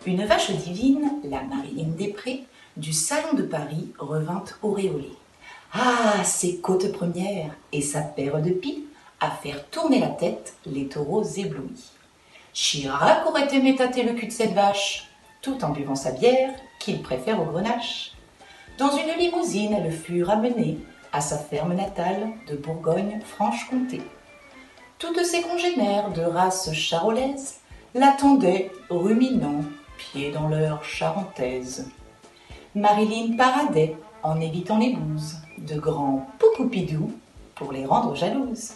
Une vache divine, la Marilyn Després, du salon de Paris revint auréolée. Ah, ses côtes premières et sa paire de pies à faire tourner la tête les taureaux éblouis. Chirac aurait aimé tâter le cul de cette vache, tout en buvant sa bière qu'il préfère au grenache. Dans une limousine, elle fut ramenée à sa ferme natale de Bourgogne-Franche-Comté. Toutes ses congénères de race charolaise l'attendaient, ruminant, pieds dans l'heure charentaise. Marilyn paradait en évitant les bouses, de grands poucoupidous pour les rendre jalouses.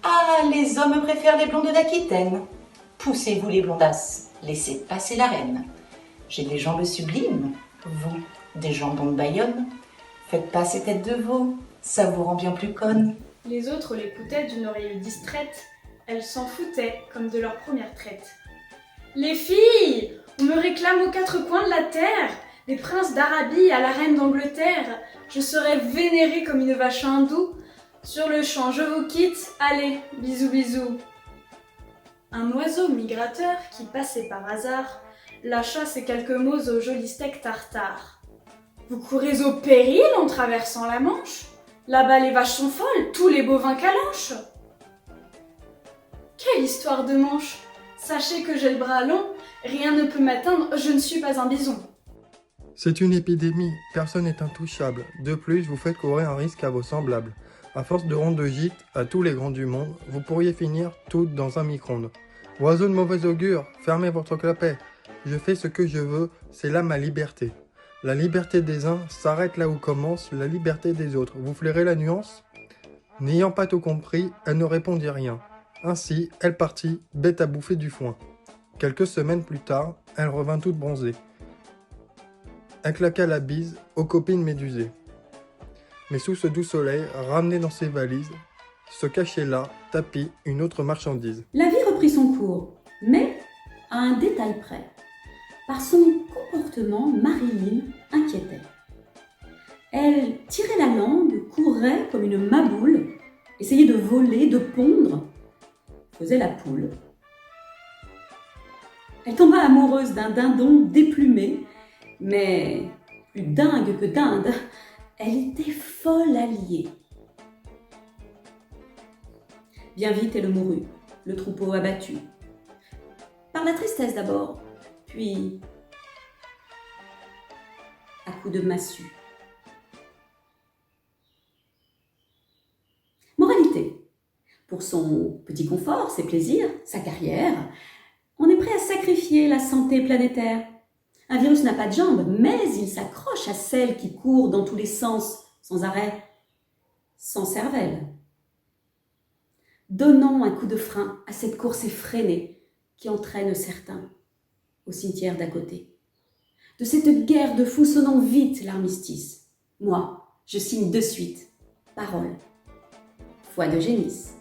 Ah, les hommes préfèrent les blondes d'Aquitaine. Poussez-vous les blondasses, laissez passer la reine. J'ai des jambes sublimes, vous, des jambons de Bayonne. Faites pas ces têtes de veau, ça vous rend bien plus conne. Les autres l'écoutaient d'une oreille distraite, elles s'en foutaient comme de leur première traite. Les filles, on me réclame aux quatre coins de la terre, des princes d'Arabie à la reine d'Angleterre. Je serai vénérée comme une vache hindoue. Sur le champ, je vous quitte, allez, bisous bisous. Un oiseau migrateur qui passait par hasard lâcha ces quelques mots au joli steak tartare. Vous courez au péril en traversant la Manche? Là-bas les vaches sont folles, tous les bovins calanches. Quelle histoire de manche! Sachez que j'ai le bras long, rien ne peut m'atteindre, je ne suis pas un bison. C'est une épidémie, personne n'est intouchable. De plus, vous faites courir un risque à vos semblables. À force de rendre de gîte à tous les grands du monde, vous pourriez finir toutes dans un micro-ondes. Oiseau de mauvais augure, fermez votre clapet. Je fais ce que je veux, c'est là ma liberté. La liberté des uns s'arrête là où commence la liberté des autres. Vous flairez la nuance? N'ayant pas tout compris, elle ne répondit rien. Ainsi, elle partit, bête à bouffer du foin. Quelques semaines plus tard, elle revint toute bronzée. Elle claqua la bise aux copines médusées. Mais sous ce doux soleil, ramené dans ses valises, se cachait là, tapis, une autre marchandise. La vie reprit son cours, mais à un détail près. Par son comportement, Marilyn inquiétait. Elle tirait la langue, courait comme une maboule, essayait de voler, de pondre, faisait la poule. Elle tomba amoureuse d'un dindon déplumé, mais plus dingue que dinde, elle était folle alliée. Bien vite, elle mourut, le troupeau abattu. Par la tristesse d'abord, puis à coups de massue. Moralité. Pour son petit confort, ses plaisirs, sa carrière, on est prêt à sacrifier la santé planétaire. Un virus n'a pas de jambes, mais il s'accroche à celle qui court dans tous les sens, sans arrêt, sans cervelle. Donnons un coup de frein à cette course effrénée qui entraîne certains au cimetière d'à côté. De cette guerre de fous, sonnons vite l'armistice. Moi, je signe de suite. Parole. Foi de génisse.